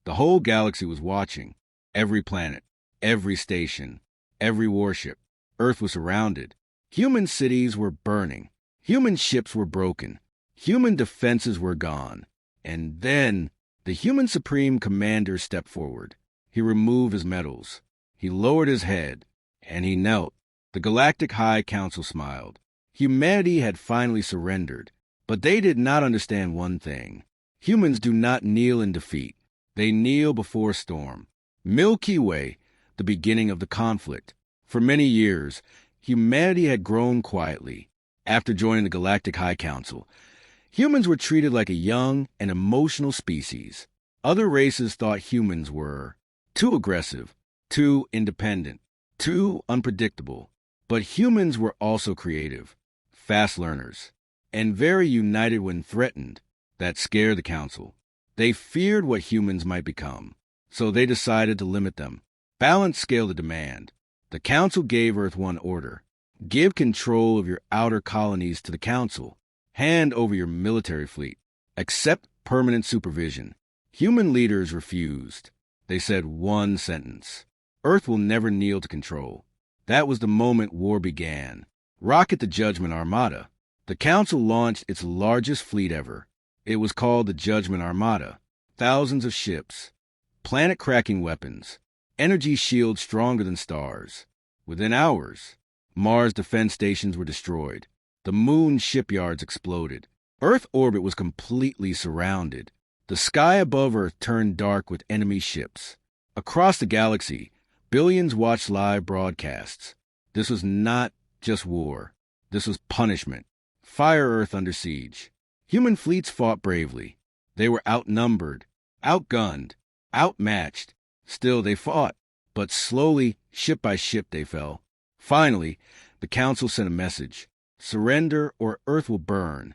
The whole galaxy was watching. Every planet, every station, every warship. Earth was surrounded. Human cities were burning. Human ships were broken. Human defenses were gone. And then the human Supreme Commander stepped forward. He removed his medals. He lowered his head, and he knelt. The Galactic High Council smiled. Humanity had finally surrendered, but they did not understand one thing. Humans do not kneel in defeat. They kneel before a storm. Milky Way, the beginning of the conflict. For many years, humanity had grown quietly. After joining the Galactic High Council, humans were treated like a young and emotional species. Other races thought humans were too aggressive, too independent, too unpredictable. But humans were also creative, fast learners, and very united when threatened. That scared the Council. They feared what humans might become, so they decided to limit them. Balance scale the demand. The Council gave Earth one order. Give control of your outer colonies to the Council. Hand over your military fleet. Accept permanent supervision. Human leaders refused. They said one sentence. Earth will never kneel to control. That was the moment war began. Rocket the Judgment Armada. The Council launched its largest fleet ever. It was called the Judgment Armada. Thousands of ships. Planet-cracking weapons. Energy shields stronger than stars. Within hours, Mars defense stations were destroyed. The moon shipyards exploded. Earth orbit was completely surrounded. The sky above Earth turned dark with enemy ships. Across the galaxy, billions watched live broadcasts. This was not just war. This was punishment. Fire Earth under siege. Human fleets fought bravely. They were outnumbered, outgunned, outmatched. Still, they fought. But slowly, ship by ship, they fell. Finally, the Council sent a message. Surrender or Earth will burn.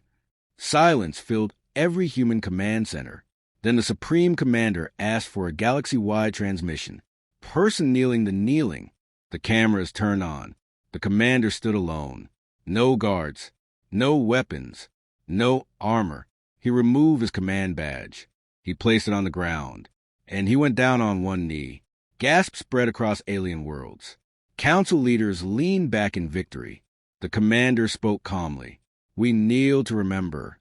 Silence filled every human command center. Then the Supreme Commander asked for a galaxy-wide transmission. Person kneeling the kneeling. The cameras turned on. The commander stood alone. No guards. No weapons. No armor. He removed his command badge. He placed it on the ground. And he went down on one knee. Gasps spread across alien worlds. Council leaders leaned back in victory. The commander spoke calmly. We kneel to remember.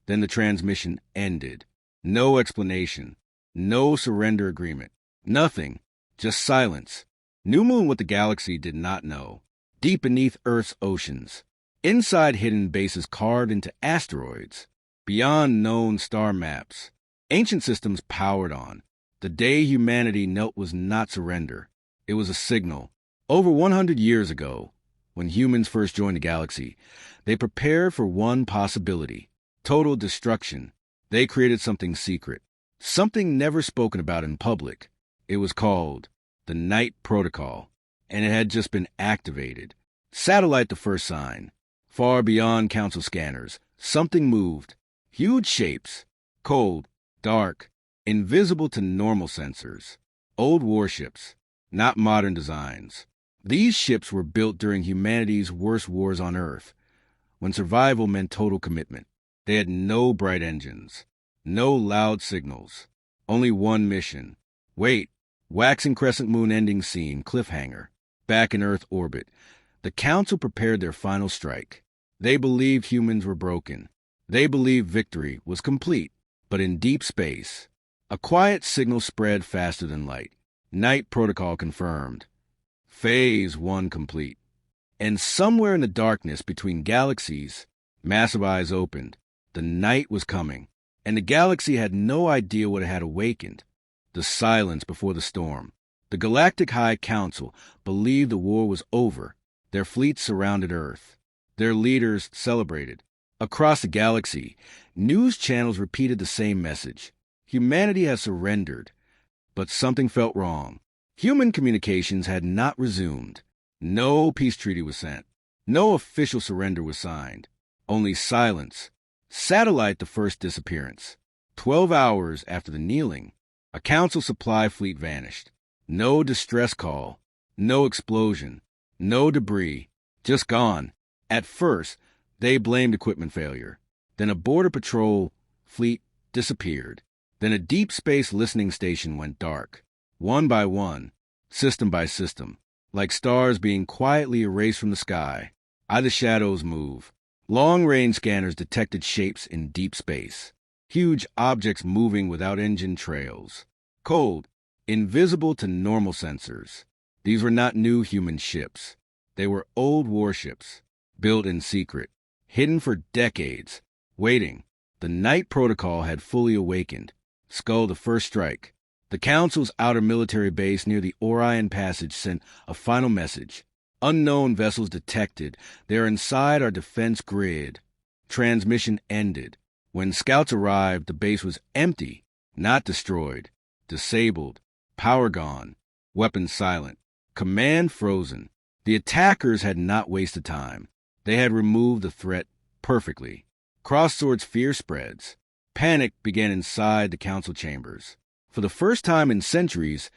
Then the transmission ended. No explanation. No surrender agreement. Nothing. Just silence. New Moon what the galaxy did not know. Deep beneath Earth's oceans. Inside hidden bases carved into asteroids. Beyond known star maps. Ancient systems powered on. The day humanity knelt was not surrender. It was a signal. Over 100 years ago, when humans first joined the galaxy, they prepared for one possibility. Total destruction. They created something secret. Something never spoken about in public. It was called the Night Protocol, and it had just been activated. Satellite the first sign. Far beyond Council scanners, something moved. Huge shapes. Cold, dark, invisible to normal sensors. Old warships, not modern designs. These ships were built during humanity's worst wars on Earth, when survival meant total commitment. They had no bright engines, no loud signals, only one mission. Wait, waxing crescent moon ending scene, cliffhanger. Back in Earth orbit, the Council prepared their final strike. They believed humans were broken. They believed victory was complete. But in deep space, a quiet signal spread faster than light. Night Protocol confirmed. Phase 1 complete. And somewhere in the darkness between galaxies, massive eyes opened. The night was coming, and the galaxy had no idea what it had awakened. The silence before the storm. The Galactic High Council believed the war was over. Their fleets surrounded Earth. Their leaders celebrated. Across the galaxy, news channels repeated the same message. Humanity has surrendered. But something felt wrong. Human communications had not resumed. No peace treaty was sent. No official surrender was signed. Only silence. Satellite the first disappearance. 12 hours after the kneeling, a Council supply fleet vanished. No distress call. No explosion. No debris. Just gone. At first, they blamed equipment failure. Then a border patrol fleet disappeared. Then a deep space listening station went dark. One by one, system by system, like stars being quietly erased from the sky. The shadows move. Long-range scanners detected shapes in deep space. Huge objects moving without engine trails. Cold, invisible to normal sensors. These were not new human ships. They were old warships, built in secret, hidden for decades, waiting. The night protocol had fully awakened. Skull the first strike. The Council's outer military base near the Orion Passage sent a final message. Unknown vessels detected. They are inside our defense grid. Transmission ended. When scouts arrived, the base was empty, not destroyed, disabled, power gone, weapons silent, command frozen. The attackers had not wasted time. They had removed the threat perfectly. Cross-Sword's fear spreads. Panic began inside the council chambers. For the first time in centuries,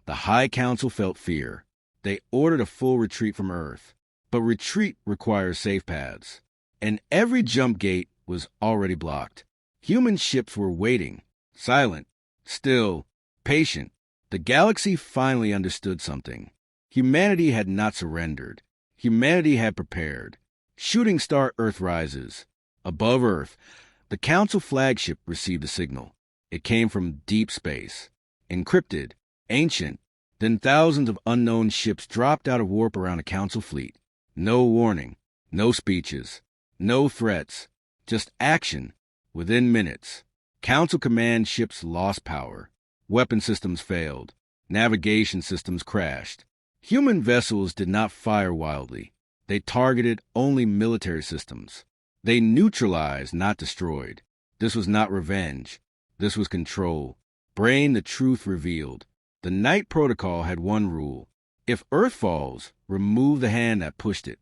the High Council felt fear. They ordered a full retreat from Earth. But retreat requires safe paths. And every jump gate was already blocked. Human ships were waiting, silent, still, patient. The galaxy finally understood something. Humanity had not surrendered. Humanity had prepared. Shooting star Earthrises. Above Earth, the Council flagship received a signal. It came from deep space. Encrypted, ancient. Then thousands of unknown ships dropped out of warp around a Council fleet. No warning, no speeches, no threats, just action. Within minutes, Council command ships lost power. Weapon systems failed. Navigation systems crashed. Human vessels did not fire wildly. They targeted only military systems. They neutralized, not destroyed. This was not revenge. This was control. Brain, the truth revealed. The Night Protocol had one rule. If Earth falls, remove the hand that pushed it.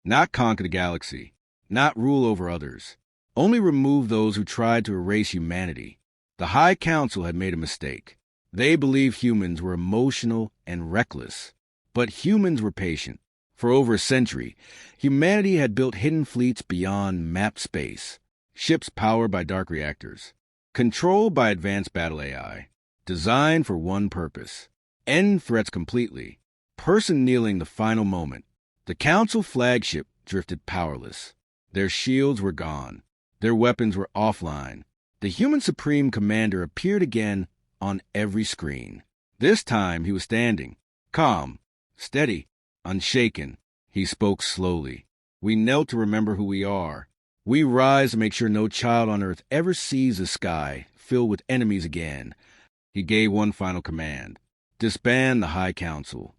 Not conquer the galaxy. Not rule over others. Only remove those who tried to erase humanity. The High Council had made a mistake. They believed humans were emotional and reckless. But humans were patient. For over a century, humanity had built hidden fleets beyond mapped space. Ships powered by dark reactors. Controlled by advanced battle AI. Designed for one purpose. End threats completely. Person kneeling the final moment. The Council flagship drifted powerless. Their shields were gone. Their weapons were offline. The human Supreme Commander appeared again on every screen. This time he was standing, calm, steady, unshaken. He spoke slowly. We knelt to remember who we are. We rise to make sure no child on Earth ever sees the sky filled with enemies again. He gave one final command. Disband the High Council.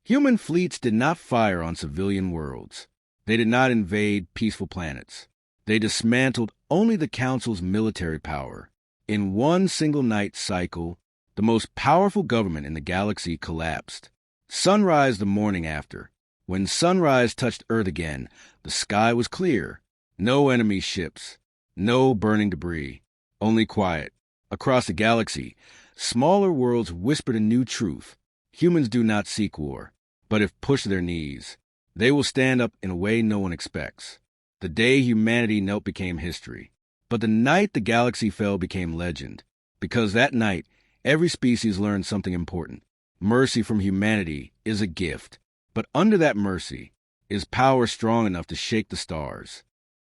Human fleets did not fire on civilian worlds. They did not invade peaceful planets. They dismantled only the Council's military power. In one single night cycle, the most powerful government in the galaxy collapsed. Sunrise the morning after. When sunrise touched Earth again, the sky was clear. No enemy ships. No burning debris. Only quiet. Across the galaxy, smaller worlds whispered a new truth. Humans do not seek war, but if pushed to their knees, they will stand up in a way no one expects. The day humanity knelt became history. But the night the galaxy fell became legend. Because that night, every species learned something important. Mercy from humanity is a gift. But under that mercy is power strong enough to shake the stars.